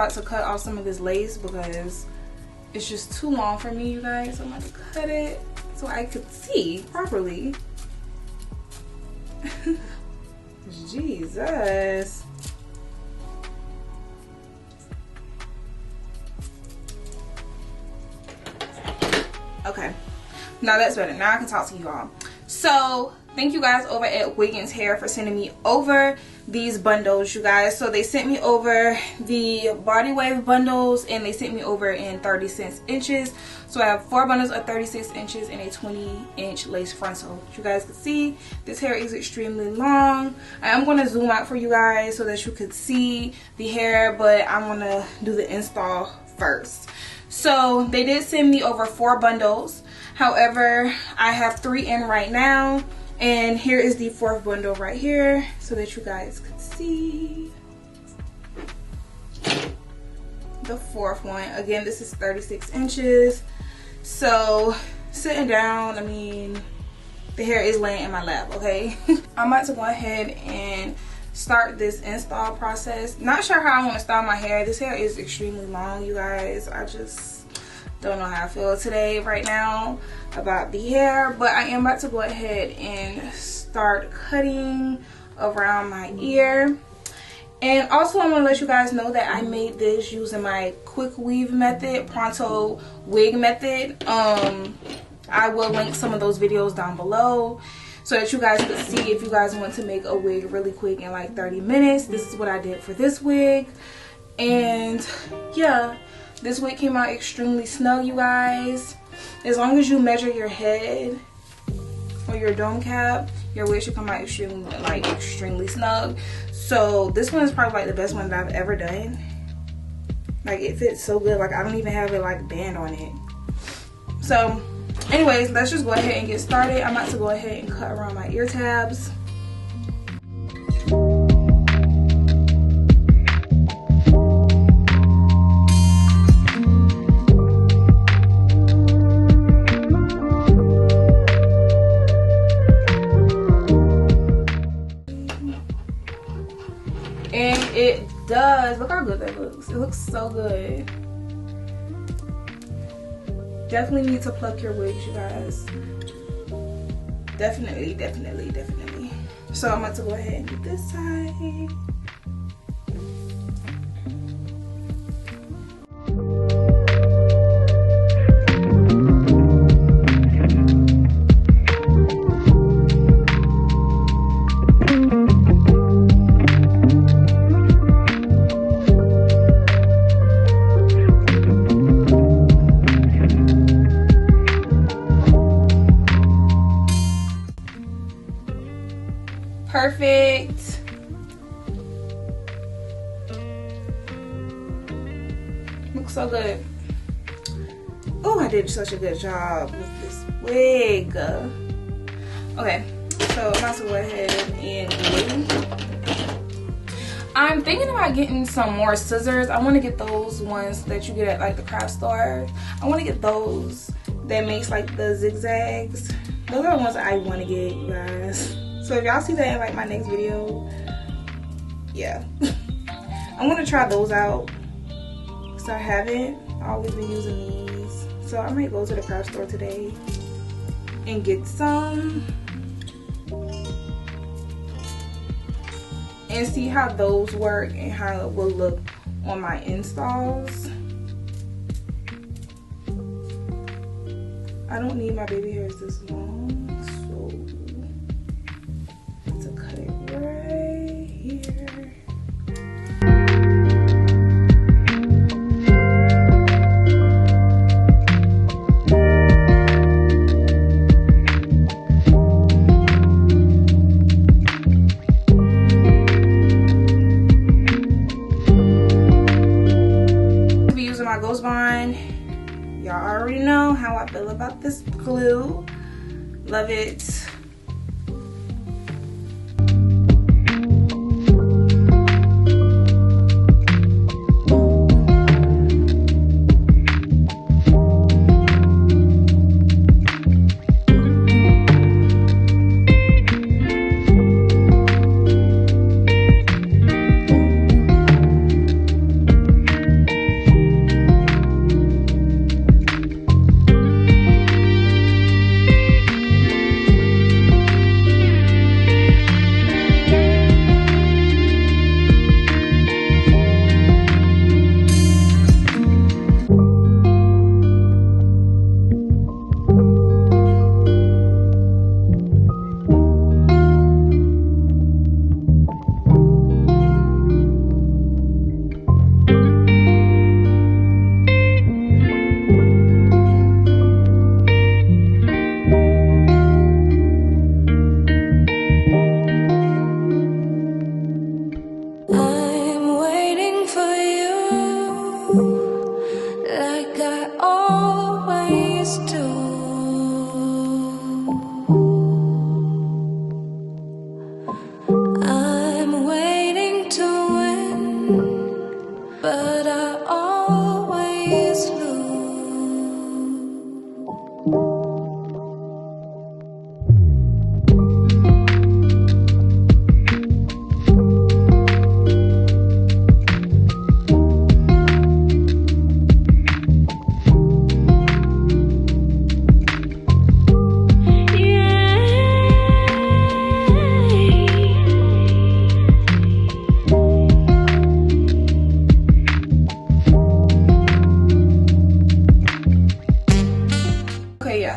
about to cut off some of this lace because it's just too long for me, you guys. So I'm about to cut it so I could see properly. Jesus. Okay, now that's better. Now I can talk to you all. So thank you guys over at Wiggins Hair for sending me over these bundles, you guys. So they sent me over the body wave bundles, and they sent me over in 36 inches. So I have 4 bundles of 36 inches and a 20-inch lace frontal. You guys can see this hair is extremely long. I am going to zoom out for you guys so that you could see the hair, but I'm going to do the install first. So they did send me over 4 bundles. However, I have 3 in right now, and here is the 4th bundle right here so that you guys could see the 4th one. Again, this is 36 inches. So sitting down, I mean, the hair is laying in my lap, okay? I'm about to go ahead and start this install process. Not sure how I want to style my hair. This hair is extremely long, you guys. I just don't know how I feel today right now about the hair, but I am about to go ahead and start cutting around my ear. And also I want to let you guys know that I made this using my quick weave method, pronto wig method. I will link some of those videos down below so that you guys could see if you guys want to make a wig really quick in like 30 minutes. This is what I did for this wig. And yeah, this wig came out extremely snug, you guys. As long as you measure your head or your dome cap, your wig should come out extremely snug. So this one is probably like the best one that I've ever done. Like, it fits so good. Like, I don't even have a like band on it. So anyways, let's just go ahead and get started. I'm about to go ahead and cut around my ear tabs. It does. Look how good that looks. It looks so good. Definitely need to pluck your wigs, you guys. Definitely, definitely, definitely. So I'm about to go ahead and do this side. Perfect. Looks so good. Oh, I did such a good job with this wig. Okay, so I'm about to go ahead and glue. I'm thinking about getting some more scissors. I want to get those ones that you get at like the craft store. I want to get those that makes like the zigzags. Those are the ones that I want to get, you guys. So if y'all see that in like my next video, yeah. I'm gonna try those out because I haven't. I've always been using these. So I might go to the craft store today and get some and see how those work and how it will look on my installs. I don't need my baby hairs this long, so to cut it right here. I'll be using my Ghost Bond. Y'all already know how I feel about this glue. Love it.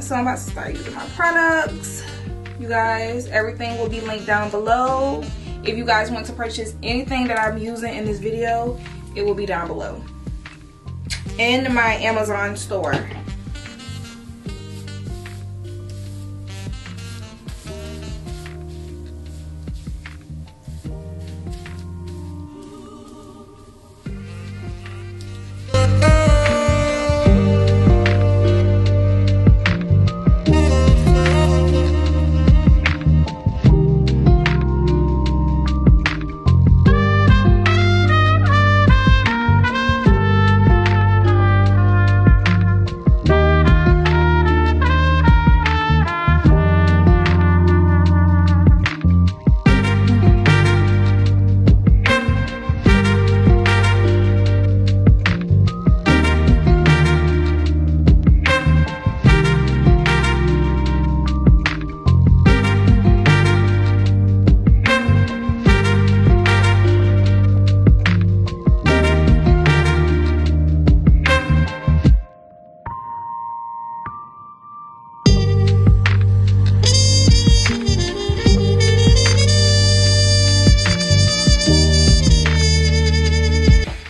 So I'm about to start using my products. You guys, everything will be linked down below. If you guys want to purchase anything that I'm using in this video, it will be down below in my Amazon store.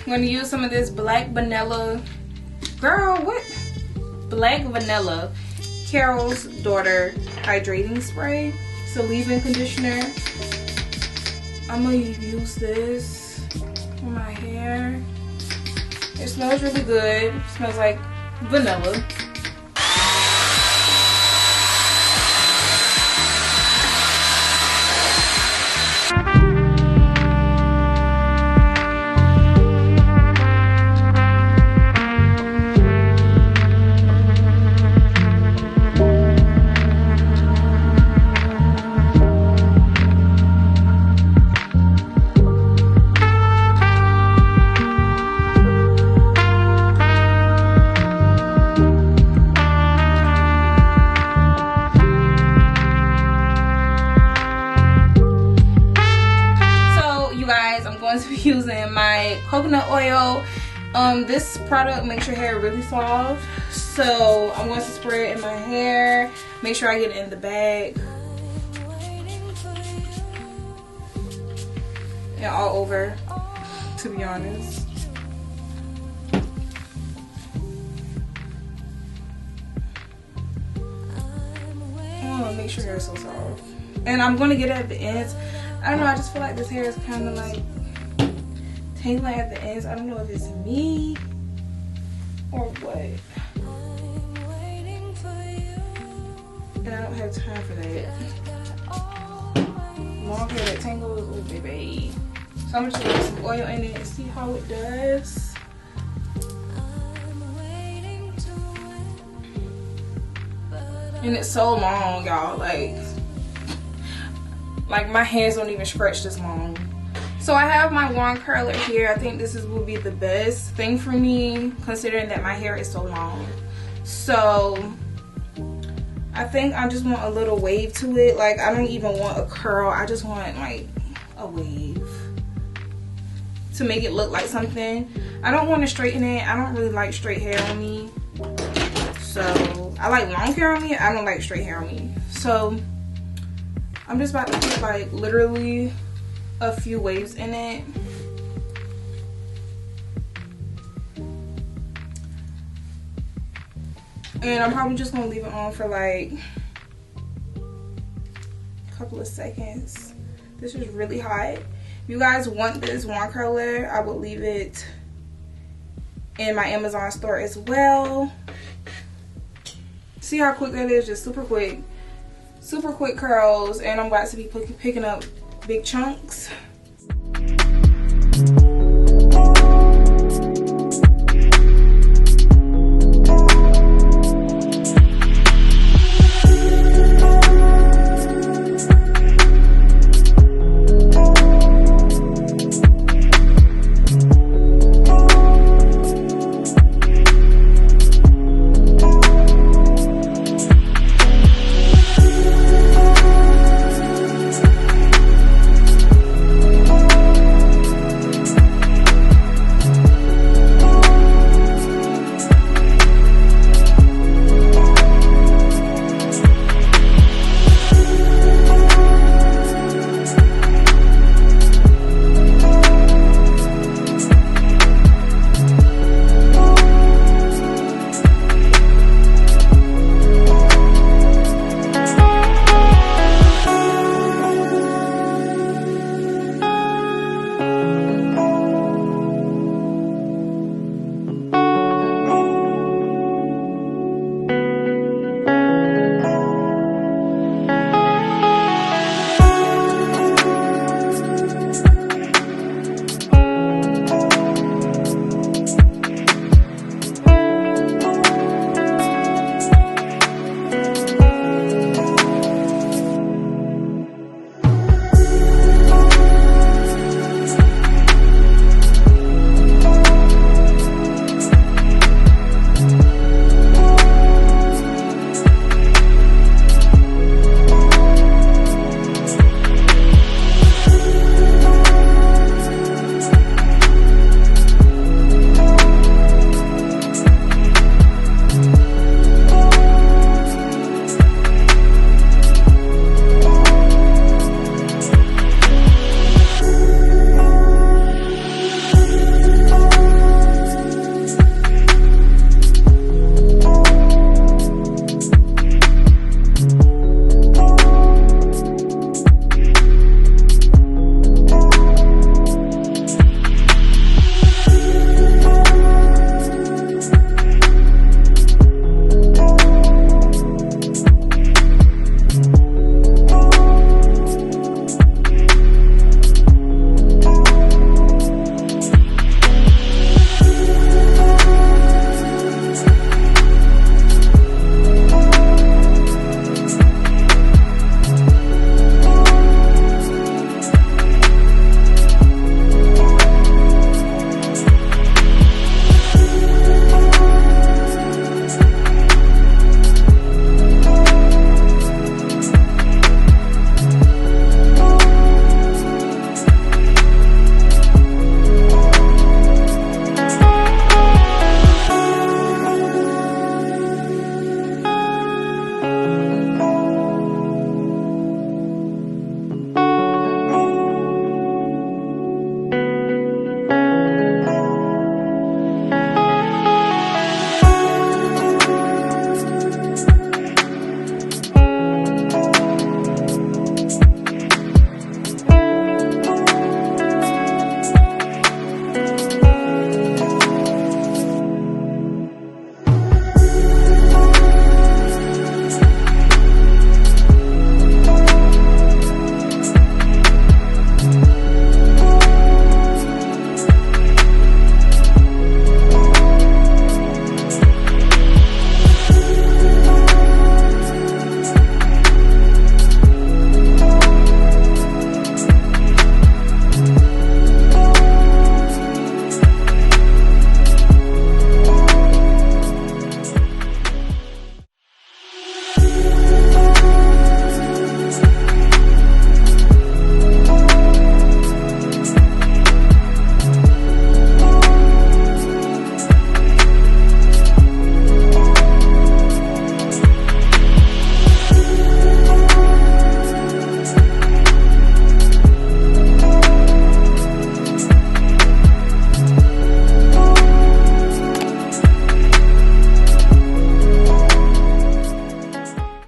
I'm going to use some of this black vanilla, black vanilla Carol's Daughter hydrating spray. It's a leave-in conditioner. I'm going to use this on my hair. It smells really good. It smells like vanilla. Using my coconut oil. This product makes your hair really soft, so I'm going to spray it in my hair, make sure I get it in the bag and all over, to be honest. Oh, make sure your hair is so soft. And I'm going to get it at the ends. I don't know, I just feel like this hair is kind of like tangling at the ends. I don't know if it's me or what. And I don't have time for that. Long hair that tangles, oh baby. So I'm just gonna put some oil in it and see how it does. And it's so long, y'all. Like my hands don't even stretch this long. So I have my wand curler here. I think this will be the best thing for me, considering that my hair is so long. So I think I just want a little wave to it. Like, I don't even want a curl. I just want like a wave to make it look like something. I don't want to straighten it. I don't really like straight hair on me. So I like long hair on me. I don't like straight hair on me. So I'm just about to put like literally a few waves in it. And I'm probably just gonna leave it on for like a couple of seconds. This is really hot. If you guys want this wand curler, I will leave it in my Amazon store as well. See how quick that is? Just super quick curls. And I'm about to be picking up big chunks.